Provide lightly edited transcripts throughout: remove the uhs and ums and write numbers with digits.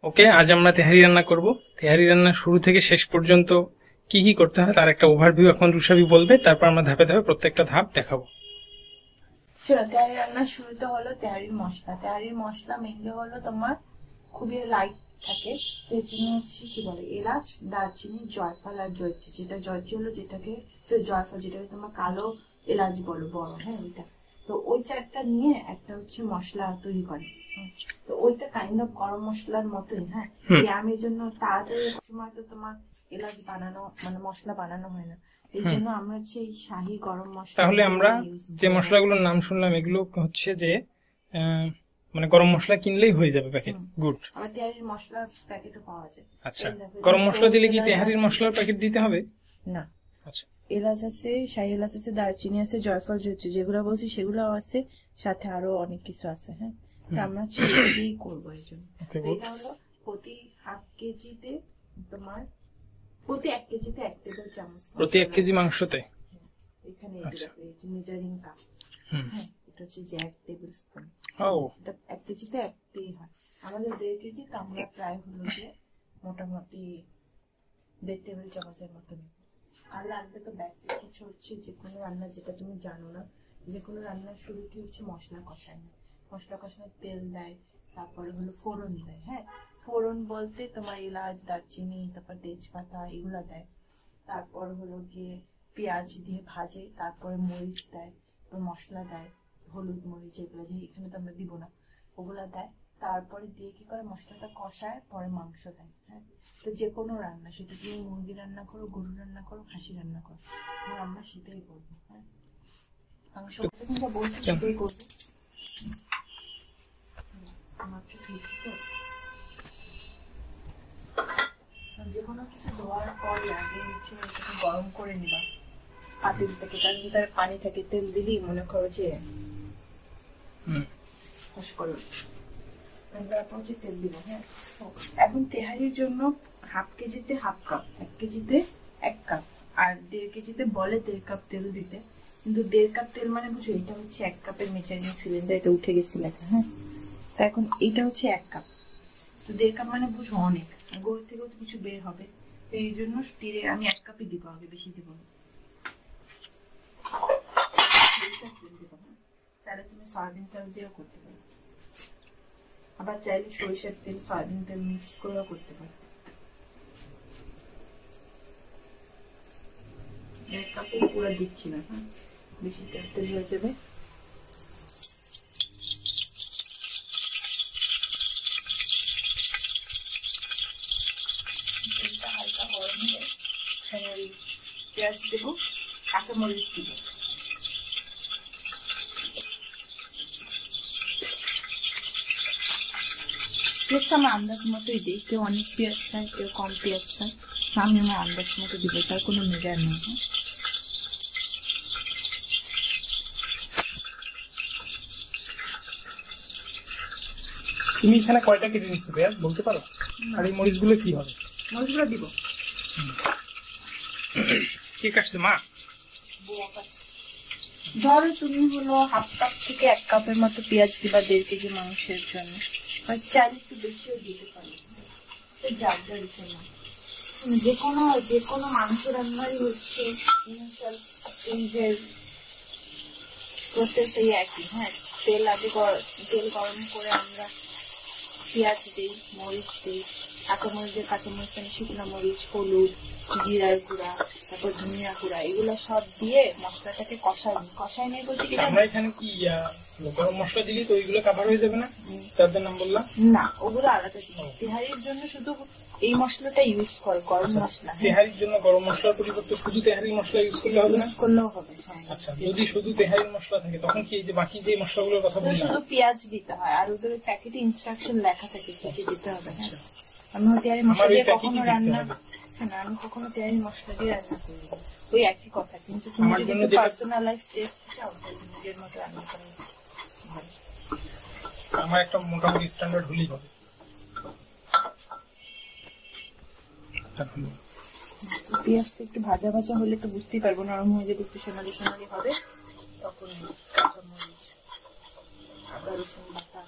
ওকে, আজ আমরা তেহারি রান্না করব। তেহারি রান্না শুরু থেকে শেষ পর্যন্ত কি কি করতে হয় তার একটা ওভারভিউ এখন রুশাবি বলবে, তারপর আমরা ধাপে ধাপে প্রত্যেকটা ধাপ দেখাবো। তেহারি রান্নার শুরুতে হলো তেহারির মশলা। তেহারির মশলা মেনলি হলো তোমার খুবই লাইট থাকে, এর জন্য হচ্ছে কি বলে এলাচ, দারচিনি, জয়ফল আর জয়ত্রী। যেটা জয়ত্রী হলো যেটাকে জয়ফল, যেটাকে তোমার কালো এলাচ বলো বড়, হ্যাঁ ওইটা। তো ওই চারটা নিয়ে একটা হচ্ছে মশলা তৈরি করে। তো ওইটা কাইন্ড অফ গরম মশলার মতোই। হ্যাঁ, ব্যায়ামের জন্য তাড়াতাড়ি সময় তো তোমার এলাচ বানানো মানে মশলা বানানো হয় না, এই জন্য আমরা হচ্ছে এই শাহী গরম মশলা। তাহলে আমরা যে মশলাগুলোর নাম শুনলাম এগুলো হচ্ছে যে মানে গরম মশলা কিনলেই হয়ে যাবে প্যাকেট। গুড। আবার তেহারির মশলার প্যাকেটও পাওয়া যায়। আচ্ছা, গরম মশলা দিলে কি তেহারির মশলার প্যাকেট দিতে হবে? না। আচ্ছা, এলাচ আছে, শাহী এলাচ আছে, দারচিনি আছে, জয়ফল জয়ত্রী যেগুলো বলছি সেগুলো আছে, সাথে আরো অনেক কিছু আছে। হ্যাঁ, তো আমরা সেটাই করবো এই জন্য। এটা হলো প্রতি হাফ কেজিতে তোমার প্রতি 1 কেজিতে 1 টেবিল চামচ, প্রতি 1 কেজি মাংসতে এখানে মেজারিং কাপ। হ্যাঁ, এটা হচ্ছে যে 1 টেবিল স্পুন। এটা 1 কেজিতে 1ই হয়। আমাদের 1.5 কেজি, তো আমরা প্রায় হলো যে মোটামুটি 1.5 টেবিল চামচের মতো। আর লাগবে তো বেসিক কিছু হচ্ছে যে কোনো রান্না যেটা তুমি জানো না, যে কোনো রান্নার শুরুতে হচ্ছে মশলা কষানো। মশলা কষানো তেল দেয়, তারপরে হলো ফোড়ন দেয়। হ্যাঁ, ফোড়ন বলতে তোমার এলাচ, দারচিনি, তারপর তেজপাতা এগুলা দেয়। তারপর হলো গিয়ে পেঁয়াজ দিয়ে ভাজে, তারপরে মরিচ দেয়, তারপর মশলা দেয়, হলুদ মরিচ এগুলো যে এখানে তো আমরা দিব না, ওগুলা দেয়। তারপরে দিয়ে কি করে মশলাটা কষায়, পরে মাংস দেয়। হ্যাঁ, তো যে কোনো রান্না, সেটা তুমি মুরগি রান্না করো, গরু রান্না করো, খাসি রান্না করো, আমরা সেটাই করবো। হ্যাঁ, মাংস বলছি সেটাই করবো। যে কোনো কিছু ধোয়ার পর আগে হচ্ছে গরম করে নিবা পাতিল থেকে, তার ভিতরে পানি থাকে, তেল দিলেই মনে করো যে ফস করো, তারপর হচ্ছে তেল দিব। হ্যাঁ, এখন তেহারির জন্য হাফ কেজিতে হাফ কাপ, 1 কেজিতে 1 কাপ, আর 1.5 কেজিতে বলে 1.5 কাপ তেল দিতে, কিন্তু 1.5 কাপ তেল মানে বুঝো এটা হচ্ছে 1 কাপের মেজারিং সিলিন্ডার, এটা উঠে গেছে লেখা। হ্যাঁ, তা এখন এটা হচ্ছে 1 কাপ, তো 1.5 কাপ মানে বুঝো অনেক, গরু থেকেও তো কিছু বের হবে, তো এই জন্য আমি 1 কাপই দিব, আগে বেশি দিব না। চাইলে তুমি সয়াবিন তেল দিয়েও করতে পারো, আবার চাইলে সরিষার তেল সয়াবিন তেল মিক্স করেও করতে পারো। 1 কাপে পুরো দিচ্ছি না, হ্যাঁ বেশি তেল হয়ে যাবে। হালকা গরম হলে পেঁয়াজ দেবো, কাঁচামরিচ দিব। পেঁয়াজটা আমার আন্দাজ মতোই দিই, কেউ অনেক পেঁয়াজ খায়, কেউ কম পেঁয়াজ খায়, আমি আমার আন্দাজ মতো দিব, তার কোনো মেজার নেই। তুমি এখানে কয়টা কেজি নিচ্ছ পেঁয়াজ বলতে পারো? আর এই মরিচগুলো কি হবে? মরিচগুলো দিব। কে কাটছে? মা। ধরো তুমি হলো হাফ কাপ থেকে 1 কাপের মতো পেঁয়াজ দিবা 1.5 কেজি মাংসের জন্য, আর চাইলে একটু বেশিও দিতে পারো, যার যার ইচ্ছা। যে কোনো মাংস রান্নারই হচ্ছে ইনিশিয়াল স্টেজের প্রসেস এই একই। হ্যাঁ, তেল গরম করে আমরা পেঁয়াজ দিই, মরিচ দিই, কাঁচামরিচ শুকনো মরিচ, হলুদ, জিরার গুঁড়া, তারপর ধনিয়া গুঁড়া, এগুলো সব দিয়ে মশলাটাকে কষাই নেই বলতে কি আমরা এখানে কি গরম মশলা দিলি তো ওইগুলো কভার হয়ে যাবে না? তাদের নাম বললাম না, ওগুলো আলাদা জিনিস। তেহারির জন্য শুধু এই মশলাটা ইউজ কর, গরম মশলা। তেহারির জন্য গরম মশলার পরিবর্তে শুধু তেহারির মশলা ইউজ করলে হবে না? করলেও হবে। আচ্ছা, যদি শুধু তেহারির মশলা থাকে তখন কি এই যে বাকি যে মশলাগুলোর কথা বললাম শুধু পেঁয়াজ দিতে হয়, আর ওদের প্যাকেটে ইনস্ট্রাকশন লেখা থাকে কি কি দিতে হবে। আমি তেহারি মশলা দিয়ে কখনো রান্না না, আমি কখনো তেহারি মশলা দিয়ে রান্না করি, ওই একই কথা, কিন্তু তুমি যদি পার্সোনালাইজ টেস্ট চাও নিজের মতো রান্না করে আমার একটা মোটামুটি স্ট্যান্ডার্ড হলেই হবে। পেঁয়াজটা একটু ভাজা ভাজা হলে তো বুঝতেই পারবো, নরম হয়ে যাবে, একটু সোনালি হবে, তখন কাঁচামরিচ, আদা রসুন বাটা,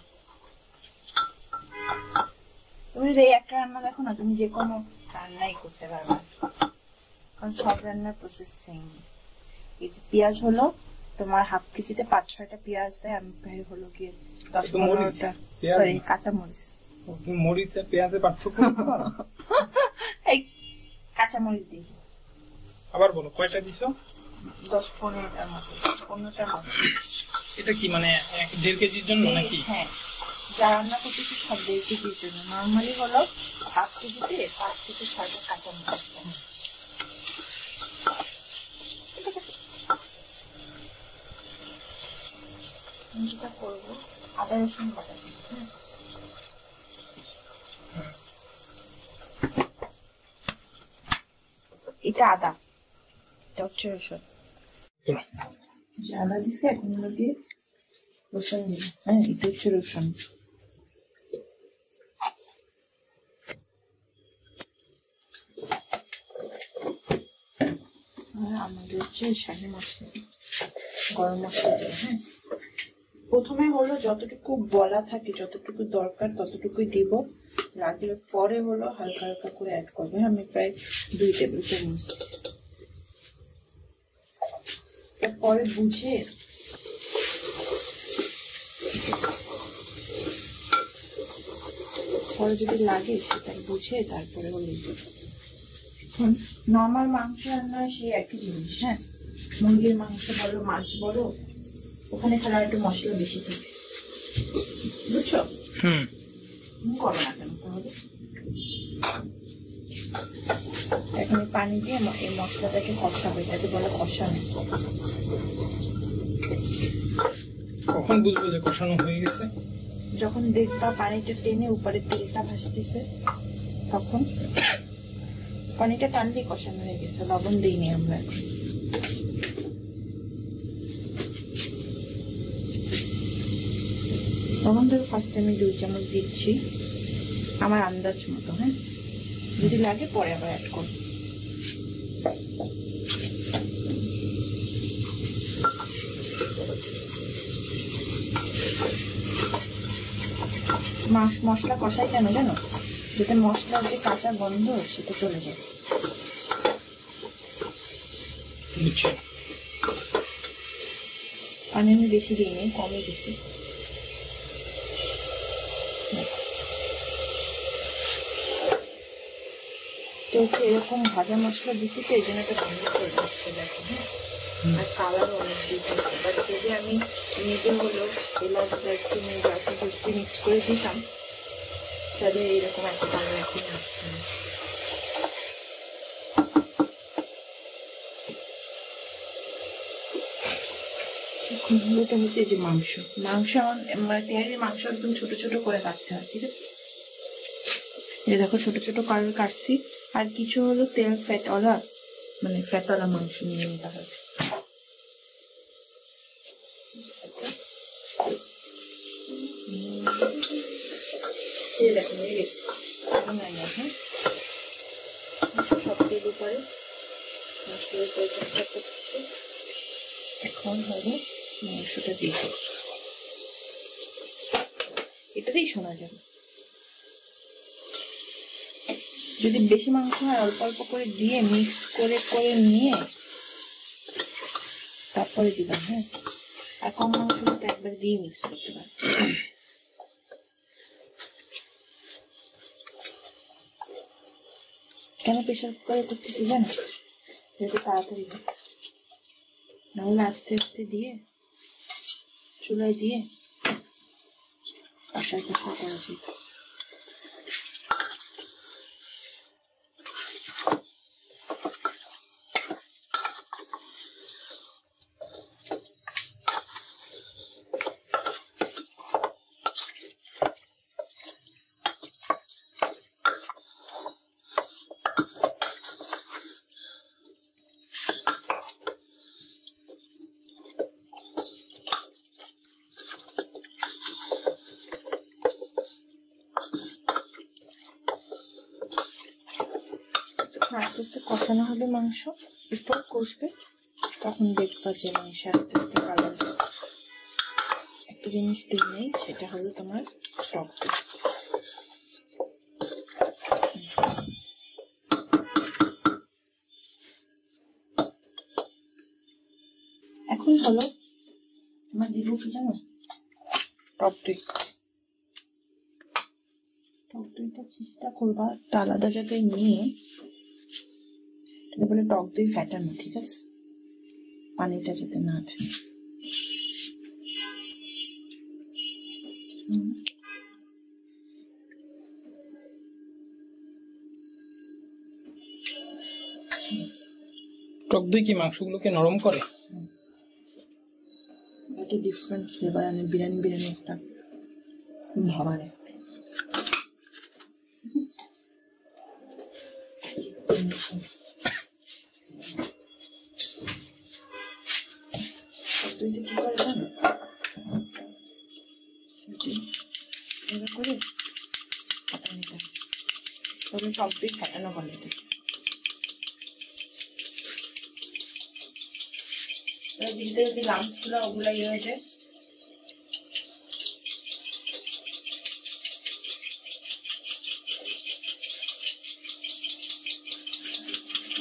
তুমি যদি এই একটা রান্না দেখো না, তুমি যে কোনো রান্নাই করতে পারবে, কারণ সব রান্নার প্রসেস সেম। এই যে পেঁয়াজ হলো তোমার হাফ কেজিতে 5-6টা পেঁয়াজ দেয়, আমি প্রায় হলো গিয়ে 10-15টা, সরি কাঁচা মরিচ। মরিচ আর পেঁয়াজের পার্থক্য এই কাঁচা মরিচ দিই। আবার বলো কয়টা দিছো? 10-15টার মতো, 15টার মতো। এটা কি মানে 1.5 কেজির জন্য নাকি? হ্যাঁ, যা রান্না করতেছি সব 1.5 কেজির জন্য। নর্মালি হলো হাফ কেজিতে 5 থেকে 6টা কাঁচা মরিচ দেয়। যেটা করবো আদা রসুন বাটা দিই। এটা আদা, এটা হচ্ছে রসুন। যে আদা দিছে এখন লোকে রসুন দিব। হ্যাঁ, এটা হচ্ছে রসুন। আমাদের হচ্ছে শাহি মশলা, গরম মশলা দিব। হ্যাঁ, প্রথমে হলো যতটুকু বলা থাকে, যতটুকু দরকার ততটুকুই দিব, লাগলে পরে হলো হালকা হালকা করে অ্যাড করবে। আমি প্রায় 2 টেবিল চামচ, পরে বুঝে পরে যদি লাগে সেটাই বুঝে তারপরে হলো। এখন নর্মাল মাংস রান্না সেই একই জিনিস। হ্যাঁ, মুরগির মাংস বলো মাছ বলো, ওখানে খালি একটু মশলা বেশি থাকে, বুঝছো? করো না কেন তাহলে। এখন পানি দিয়ে এই মশলাটাকে কষাবে, এটাকে বলে কষানো। কখন বুঝবো যে কষানো হয়ে গেছে? যখন দেখবা পানিটা টেনে উপরে তেলটা ভাসতেছে, তখন পানিটা টানলেই কষানো হয়ে গেছে। লবণ দিইনি আমরা এখন। লবণ ধরো ফার্স্টে আমি 2 চামচ দিচ্ছি, আমার আন্দাজ মতো। হ্যাঁ, যদি লাগে পরে আবার অ্যাড করব। মশলা কষাই কেন জানো? যাতে মশলার যে কাঁচা গন্ধ সেটা চলে যায়। পানি আমি বেশি দিইনি, কমই দিছি। তো হচ্ছে এরকম ভাজা মশলা দিছি তো এই জন্য একটা গন্ধ চলে আসছে, দেখো। হ্যাঁ, আর কালারও অনেক দিতে। বাট যদি আমি নিজে হলো এলাচ দারচিনি জাফরান মিক্স করে দিতাম তাহলে এরকম একটা কালার এখন আসছে না। এটা হচ্ছে যে মাংস মানে তেহারির মাংস একদম ছোট ছোট করে কাটতে হয়, ঠিক আছে? এই দেখো ছোট ছোট করে কাটছি। আর কিছু হলো তেল ফ্যাটওয়ালা, মানে ফ্যাটওয়ালা মাংস নিয়ে নিতে হবে। সব তেল উপরে মশলার পরিচর্যা করছে। এখন হলো মাংসটা দিয়ে এটাতেই শোনা যাবে। যদি বেশি মাংস হয় অল্প অল্প করে দিয়ে মিক্স করে করে নিয়ে তারপরে দিলাম। হ্যাঁ, আর কম মাংস তো একবার দিয়ে মিক্স করতে পারি। কেন প্রেশার কুকারে করতেছি জানো? যাতে তাড়াতাড়ি হয়, নাহলে আস্তে আস্তে দিয়ে চুলায় দিয়ে কষায় কষায় করা যেত। আস্তে আস্তে কষানো হবে মাংস, এরপর কষবে, তখন দেখবা যে মাংস আস্তে আস্তে কালার। একটা জিনিস দিই নেই, সেটা হলো তোমার টক দই। যখনই হলো আমার দিব কি জানো, টক দই। টক দইটা চেষ্টা করবা একটা আলাদা জায়গায় নিয়ে, বলে টক দই ফ্যাটানো, ঠিক আছে, পানিটা যাতে না থাকে। টক দই কি মাংসগুলোকে নরম করে? একটা ডিফারেন্ট ফ্লেভার আনে, বিরিয়ানি বিরিয়ানি একটা ভাব আনে। তুই যে কি করে জানো, এবার করে ফাটানো থাকে, তবে টক দই ফাটানো বলে এটা। ভিতরে যে লাম্পস গুলো ওগুলো ইয়ে হয়ে যায়।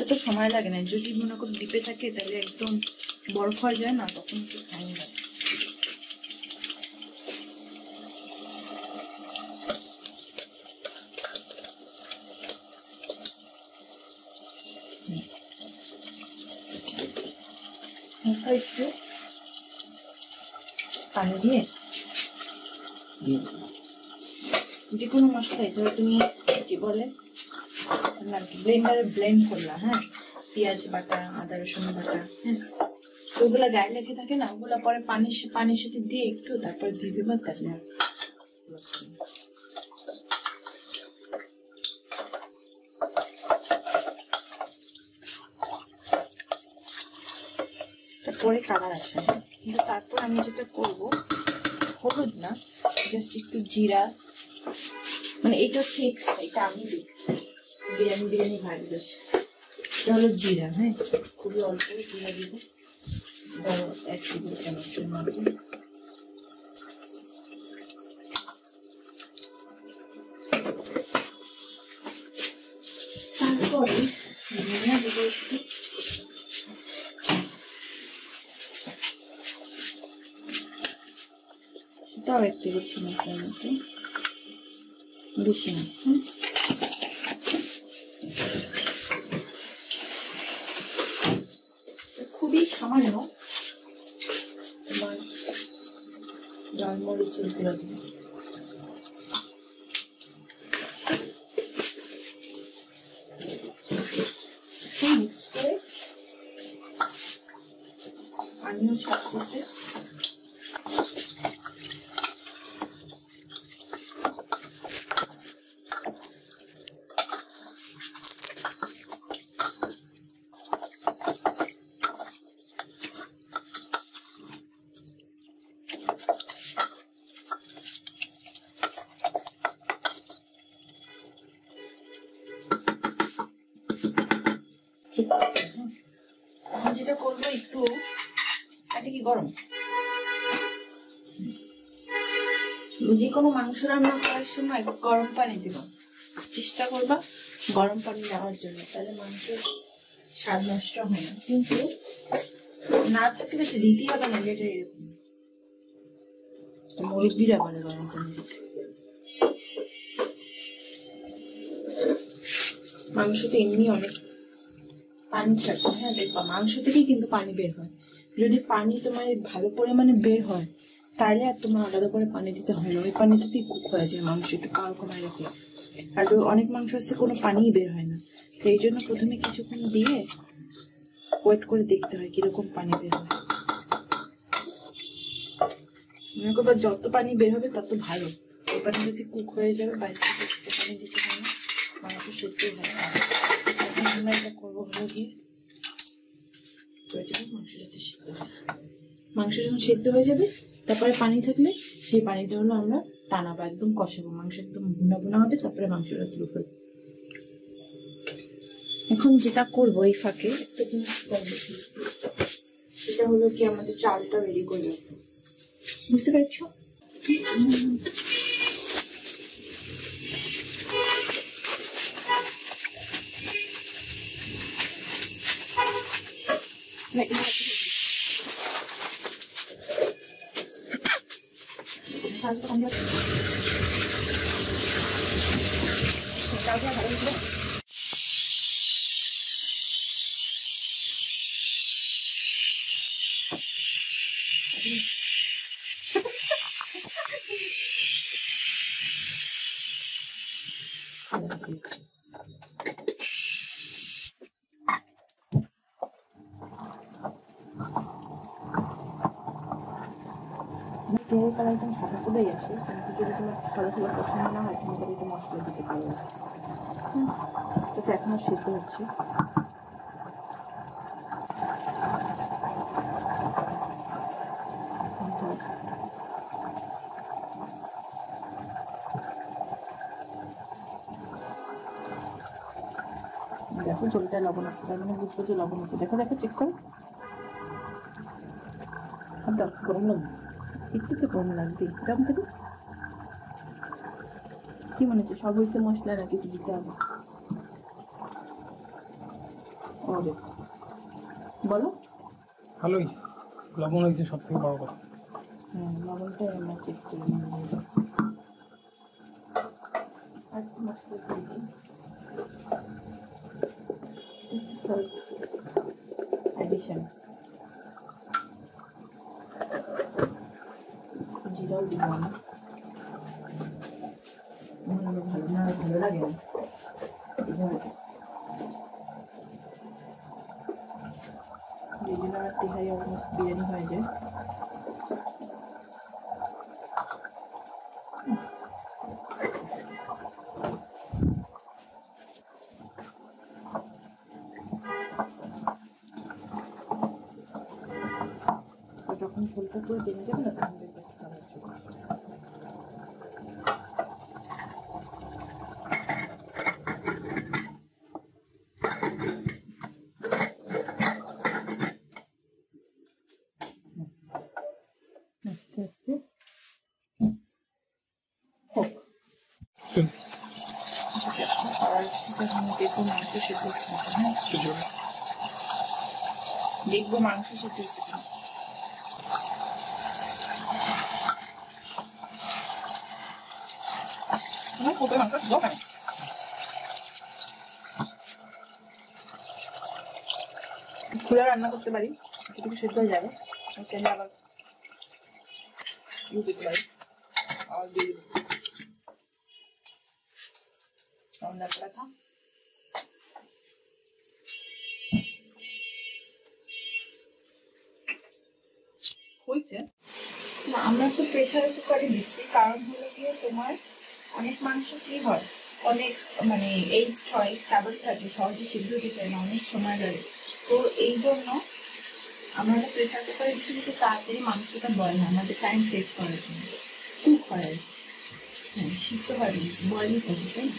এত সময় লাগে না, যদি মনে করো ডিপে থাকে তাহলে একদম বরফ হয়ে যায় না, তখন একটু টাইম লাগে। একটু পানি দিয়ে যে কোনো মশলাই ধরো তুমি কি বলে ব্লেন্ডারে ব্লেন্ড করলা, হ্যাঁ, পেঁয়াজ বাটা, আদা রসুন বাটা, হ্যাঁ, ওগুলা গায়ে লেগে থাকে না, ওগুলা পরে পানির সাথে দিয়ে একটু তারপর দিয়ে দেবা, তাহলে পরে কালার আসে। কিন্তু তারপর আমি যেটা করব, হলুদ না, জাস্ট একটু জিরা, মানে এটা হচ্ছে এক্সট্রা, এটা আমি দিই বিরিয়ানি ভাজি দোষ, এটা হলো জিরা, হ্যাঁ, খুবই অল্প জিরা দিব, ধরো 1 টেবিল চামচের মতো। তারপরে ধনিয়া দেবো একটু, সেটাও 1 টেবিল চামচের মতো, বেশি না। খুবই সামান্য তোমার লাল মরিচের গুঁড়া দিবে, মিক্স করে পানিও ছাড়তেছে। যেটা করবো একটু, এটা কি গরম, যে কোনো মাংস রান্না করার সময় গরম পানি দিবা, চেষ্টা করবা গরম পানি দেওয়ার জন্য, তাহলে মাংসের স্বাদ নষ্ট হয় না। কিন্তু না থাকলে দিতেই হবে না, যেটা এরকম মুরগিরা বলে গরম পানি দিতে। মাংসতে এমনি অনেক পানি ছাড়ছে, হ্যাঁ, দেখবা মাংস থেকেই কিন্তু পানি বের হয়। যদি পানি তোমার ভালো পরিমাণে বের হয় তাহলে আর তোমার আলাদা করে পানি দিতে হয় না, ওই পানি থেকেই কুক হয়ে যায় মাংস, একটু কাল কমায় রাখলে। আর যদি অনেক মাংস আছে কোনো পানিই বের হয় না, তো এই জন্য প্রথমে কিছুক্ষণ দিয়ে ওয়েট করে দেখতে হয় কিরকম পানি বের হয়। মনে করবা যত পানি বের হবে তত ভালো, ওই পানি যদি কুক হয়ে যাবে বাইরে থেকে এক্সট্রা পানি দিতে হয় না, মাংস সেদ্ধ হয় না। এখন আমরা এটা করবো হলো গিয়ে মাংস যখন সেদ্ধ হয়ে যাবে তারপরে পানি থাকলে সেই পানিটা হলো আমরা টানাবো, একদম কষাবো, মাংস একদম ভুনা ভুনা হবে, তারপরে মাংসটা তুলে ফেলবো। এখন যেটা করবো এই ফাঁকে একটা জিনিস করবো, এটা হলো কি আমাদের চালটা রেডি করে রাখবো, বুঝতে পারছো? চালটা ভালো করে তেলের কালার একদম সাদা সাদাই আসে, কিন্তু যদি তোমার সাদা সাদা পছন্দ না হয় তুমি তাহলে একটু মশলা দিতে পারো। এটা এখনো সেদ্ধ হচ্ছে। দেখো জলটা লবণ আছে, তার মানে বুঝবো যে লবণ আছে। দেখো দেখো চেক করো। গরম লাগবে, একটু তো গরম লাগবে। দাম দেবো কি মনে হচ্ছে? সব হয়েছে মশলা না কিছু দিতে হবে? বলো। ভালো হয়েছে, লবণ হয়েছে সব থেকে বড় কথা। লবণটা আমরা চেক করে আর মশলা দিয়ে দিই। এডিশন জিরাও দিব আমি, ভালো না ভালো লাগে না রেগুলার তেহারি অলমোস্ট বিরিয়ানি হয়ে যায়। যখন ঝোলটা পুরো টেনে যাবে না তখন দেখবে আস্তে আস্তে হোক। দেখবো মাংস সেদ্ধ হচ্ছে, দেখবো মাংস সেদ্ধ হচ্ছে। খুলে রান্না করতে পারি, যতটুকু সেদ্ধ হয়ে যাবে চাইলে আবার দিতে পারি। আবার দিয়ে দেবো রাখা হয়েছে না। আমরা তো প্রেসার কুকারে দিচ্ছি, কারণ হলো গিয়ে তোমার অনেক মাংস কি হয়, অনেক মানে এই চয়েস কাবার থাকে, সহজে সিদ্ধ হতে চায় না, অনেক সময় লাগে। তো এই জন্য আমরা প্রেসার কুকারে দিচ্ছি, কিন্তু তাড়াতাড়ি মাংসটা বয়েল হয়, আমাদের টাইম সেভ করার জন্য। কুক হয় আর হ্যাঁ, সিদ্ধ হয় বয়েলই থাকে, তাই না?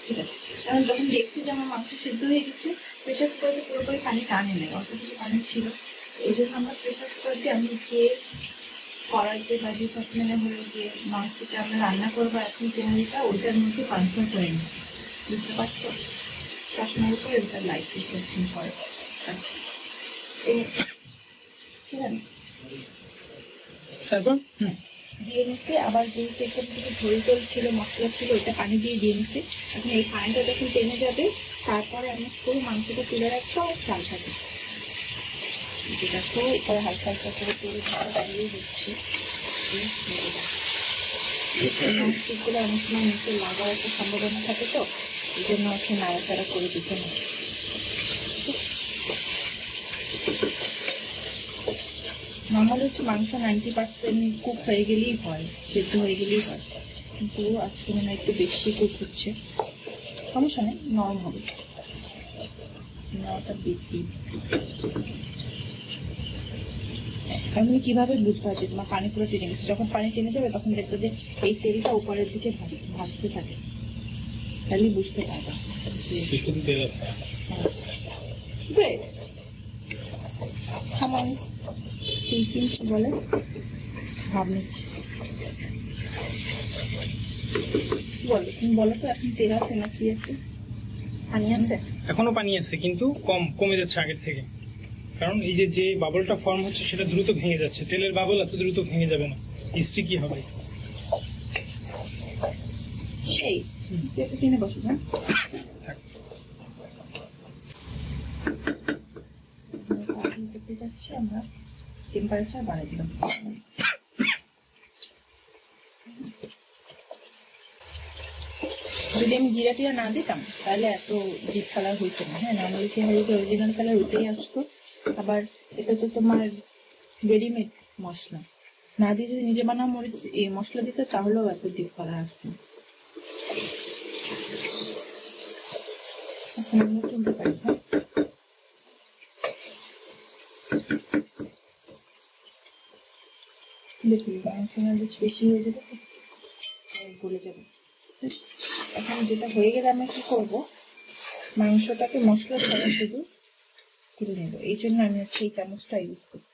ঠিক আছে, কারণ যখন দেখছি যে আমার মাংস সিদ্ধ হয়ে গেছে, প্রেসার কুকারে পুরোপুরি পানি টানে নেই, অল্প কিছু পানি ছিল। এই জন্য আমরা প্রেসার কুকার দিয়ে আমি যে কড়াইতে বা যে সসপ্যানে হলো গিয়ে মাংসটা আমরা রান্না করবো এখন তেহারিটা, ওইটার মধ্যে ট্রান্সফার করে নিচ্ছি। বুঝতে পারছো? চশমার উপরে ওটা লাইট রিসেপশন করে ঠিক আছে। তারপর দিয়ে নিচ্ছে, আবার যে তেলটার থেকে ঝোল টোল ছিল, মশলা ছিল, ওইটা পানি দিয়ে নিচ্ছে। এখন এই পানিটা যখন টেনে যাবে, তারপরে আমি পুরো মাংসটা তুলে রাখবো আর চাল থাকে যেটা তো এবার হালকা হালকা করে তেল দাঁড়িয়ে দিচ্ছি। ননস্টিকগুলো অনেক সময় নিচে লাগার একটা সম্ভাবনা থাকে, তো এই জন্য হচ্ছে নাড়াচাড়া করে দিতে হবে। নর্মাল হচ্ছে মাংস 90% কুক হয়ে গেলেই হয়, সেদ্ধ হয়ে গেলেই হয়, কিন্তু আজকে মনে হয় একটু বেশি কুক হচ্ছে। সমস্যা নেই, নরম হবে। আমি কিভাবে বুঝবো যে তোমার পানি পুরো টেনে গেছে? যখন পানি টেনে যাবে তখন দেখবে যে এই তেলটা উপরের দিকে ভাসতে থাকে, তাহলে বুঝতে পারবে যে বলে ভাব নিচ্ছে। বলো তুমি, বলো তো এখন তেল আছে না কি আছে? পানি আছে? এখনো পানি আছে, কিন্তু কমে যাচ্ছে আগের থেকে, কারণ এই যে বাবলটা ফর্ম হচ্ছে সেটা দ্রুত ভেঙে যাচ্ছে। তেলের বাবল এত দ্রুত ভেঙে যাবে না, স্টিকি হবে। সেই একটু টেনে বসো না, করতে যাচ্ছি আমরা, টেম্পারেচার বাড়াই দিলাম। যদি আমি জিরা টিরা না দিতাম তাহলে এত ডিপ কালার হইতো না। হ্যাঁ, নর্মালি কি হয় যে অরিজিনাল কালার উঠেই আসতো। আবার এটা তো তোমার রেডিমেড মশলা, না দিয়ে যদি নিজে বানাও মরিচ এই মশলা দিতে তাহলেও এত ডিপ কালার আসতো। এখন আমরা চলতে পারি। হ্যাঁ, দেখুন বেশি হয়ে যাবে, গলে যাবে। এখন যেটা হয়ে গেলে আমরা কি করবো, মাংসটাকে মশলা ছাড়া শুধু তুলে নেব। এই জন্য আমি হচ্ছে এই চামচটা ইউজ করি।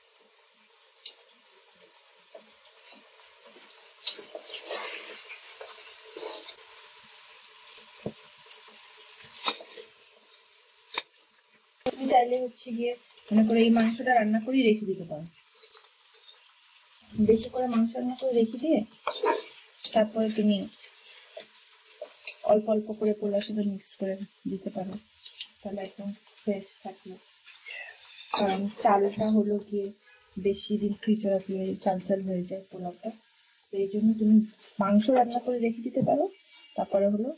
তুমি চাইলে হচ্ছে গিয়ে মনে করে এই মাংসটা রান্না করে রেখে দিতে পারো, বেশি করে মাংস রান্না করে রেখে দিয়ে তারপরে তুমি অল্প অল্প করে পোলার সাথে মিক্স করে দিতে পারো, তাহলে একদম ফ্রেশ থাকলো। কারণ চালটা হলো গিয়ে বেশি দিন ফ্রিজে রাখলে চাল চাল হয়ে যায় পোলাওটা। তো এই জন্য তুমি মাংস রান্না করে রেখে দিতে পারো, তারপরে হলো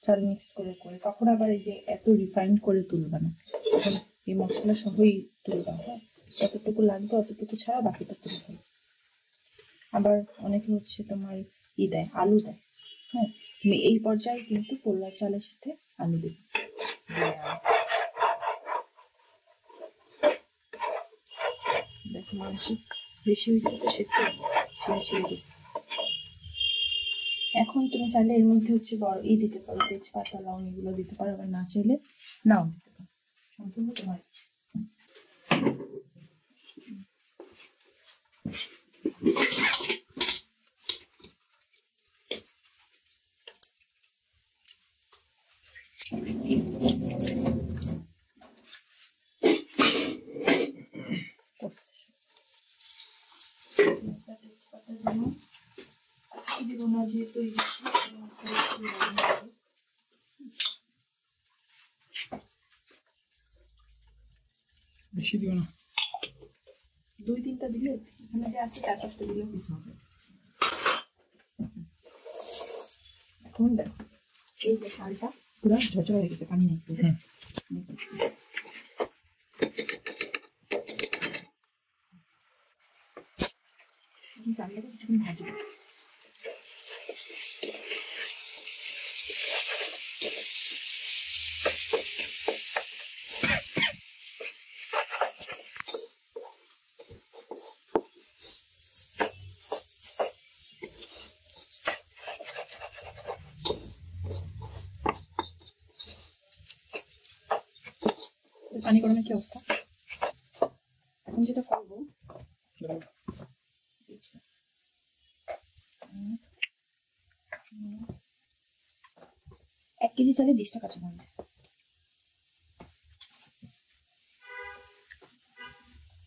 চাল মিক্স করে করে তখন আবার এই যে এত রিফাইন করে তুলবা না, তখন এই মশলা সহই তুলবা। হ্যাঁ, যতটুকু লাগবে অতটুকু ছাড়া বাকিটা তুলে ফেলো। আবার অনেকে হচ্ছে তোমার দেয়, আলু দেয়। হ্যাঁ, তুমি এই পর্যায়ে কিন্তু পোলার চালের সাথে আলু দেবে। দেখো মাংস বেশি হয়েছে তো সেটা ছেড়ে গেছে। এখন তুমি চাইলে এর মধ্যে হচ্ছে বড় দিতে পারো, তেজপাতা লং এগুলো দিতে পারো, আবার না চাইলে নাও দিতে পারো, সম্পূর্ণ তোমার ইচ্ছে। যেহেতু বেশি দিও না, 2-3টা দিলে এখানে যে আছে 4-5টা দিলে কিছু হবে। এখন দেখো এই যে চালটা পুরো ঝরঝরে হয়ে গেছে, পানি নেই। চালটাকে কিছুক্ষণ ভাজবে। পানি গরমের কি অবস্থা? এখন যেটা করবো, 1 কেজি চালে 20টা কাঁচামরিচ।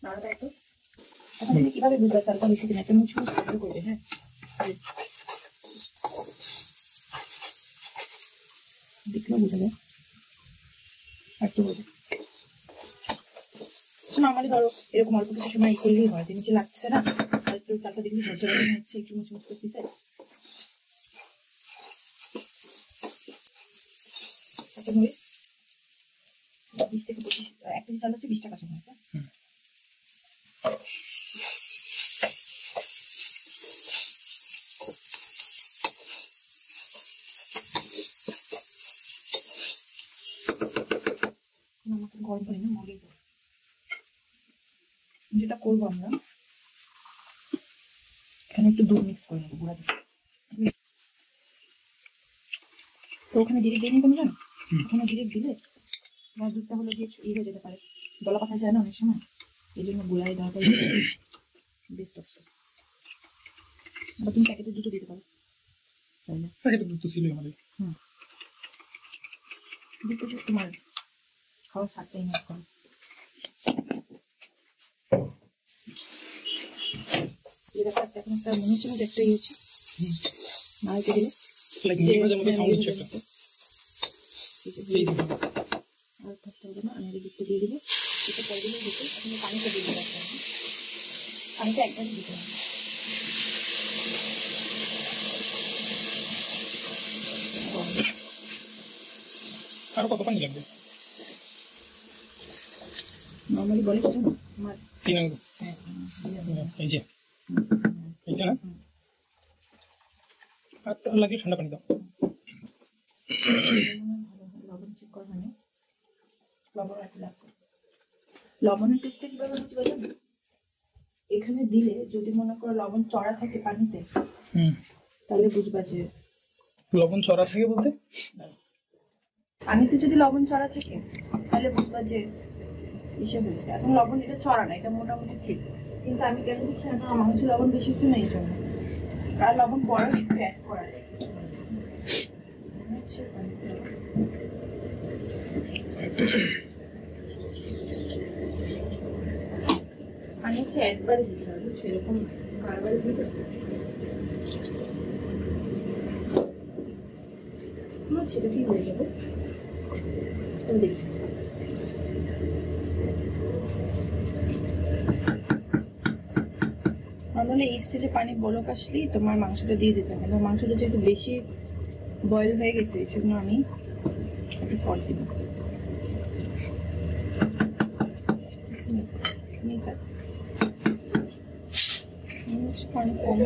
নাড়াটা একটু এখন তুমি কিভাবে বুঝবে চালটা বেশি কিনা, একটা মুচমুচ সেদ্ধ করবে। হ্যাঁ, দেখলেও বোঝা যায়, একটু বোঝা। নর্মালি ধরো এরকম অল্প কিছু সময় করলেই হয়, যে নিচে লাগতেছে না, চালটা দেখলে ঝরঝরে হচ্ছে, একটু মুচমুচ করতেছে। কাঁচামরিচ 20 থেকে 25, 1 কেজি চাল হচ্ছে 20টা কাঁচামরিচ। গরম পানি না মগে, যেটা করবো আমরা এখানে একটু দুধ মিক্স করে নেবো গুঁড়া দুধ। তো ওখানে ডিরেক্ট দিয়ে তুমি জানো, ওখানে ডিরেক্ট দিলে তোমার দুধটা হলো গিয়ে হয়ে যেতে পারে, দলা পাতা যায় না অনেক সময়, এই জন্য গুঁড়াই দেওয়াটাই বেস্ট অপশন। বা তুমি প্যাকেটের দুধও দিতে পারো চাইলে, প্যাকেটের দুধ তো ছিল আমাদের। দুধটা just তোমার খাওয়ার স্বাদটাই নষ্ট করে। এখন একটা মনে হচ্ছে না যে একটা হচ্ছে নাড়াইতে গেলে লাইক মুড়ি ভাজার মতো সাউন্ড হচ্ছে একটা। আর থাকতে হবে না, আমি দুধটা দিয়ে দিব। এটা পরে দিলে দিতে আপনি পানিটা দিয়ে দিতে পারবেন, পানিটা একদম দিতে হবে। আরো কত পানি লাগবে? নর্মালি বলে কিছু না আমার 3 আঙ্গুল। এই যে এইটা না, আর লাগলে ঠান্ডা পানি দাও। লবণ চেক করবে না, লবণ রাখতে লাগবে। লবণের টেস্টটা কিভাবে বুঝতে পারছেন? এখানে দিলে যদি মনে করো লবণ চড়া থাকে পানিতে, তাহলে বুঝবা যে লবণ চড়া থাকে বলতে পানিতে যদি লবণ চড়া থাকে তাহলে বুঝবা যে ইসে হয়েছে। এখন লবণ এটা চড়া না, এটা মোটামুটি ঠিক, কিন্তু আমি কেন দিচ্ছি না, আমার হচ্ছে লবণ বেশি হচ্ছে না এই জন্য। আর লবণ বড় একটু অ্যাড করা যায় পানি হচ্ছে একবারে দিতে হবে, বুঝছো? এরকম বারবার দিতে সেটা কি হয়ে যাবে দেখি। নর্মালি এই স্টেজে পানি বলক আসলেই তোমার মাংসটা দিয়ে দিতে হবে, কিন্তু মাংসটা যেহেতু বেশি বয়েল হয়ে গেছে এই জন্য আমি একটু পর দিব। পানি কম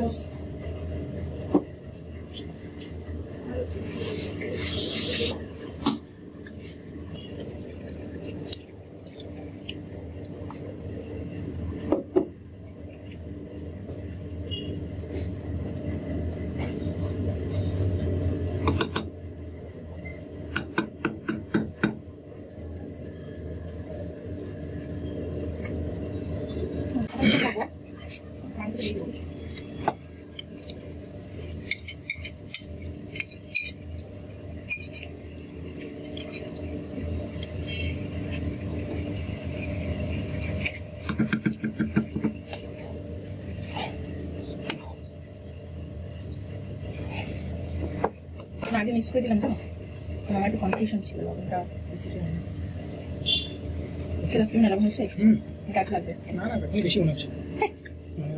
আগে মিক্স করে দিলাম, জানো আমার একটু কনফিউশন ছিল লবণটা বেশি না লবণ হয়েছে গাছ লাগবে না না বেশি মনে হচ্ছে।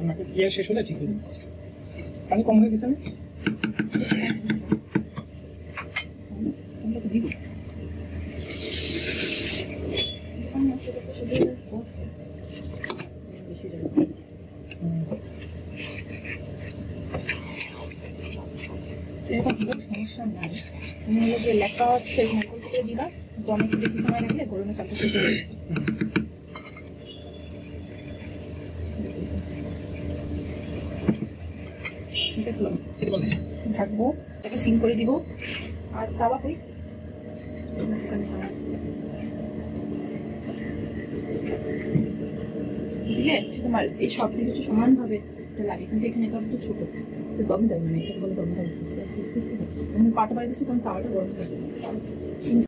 আমাকে ইয়ে শেষ হলে ঠিক হয়ে পানি কম হয়ে গেছে না দিব। এরকম সমস্যা নাই, তুমি হলো যে লেখা হচ্ছে নকল করে দিবা, টমেটো বেশি সময় রাখলে গরমে চাপটা শেষ হয়ে যাবে। ঢাকবো, তাকে সিম করে দিব। আর তাওয়া কই দিলে তোমার এই সব দিকে হচ্ছে সমানভাবে লাগে, কিন্তু এখানে এটা তো ছোট, তো দমে দেয়, মানে এটা বলে দমে দেয়, পাটা বাড়ি দিচ্ছি কারণ তাওয়াটা গরম থাকে।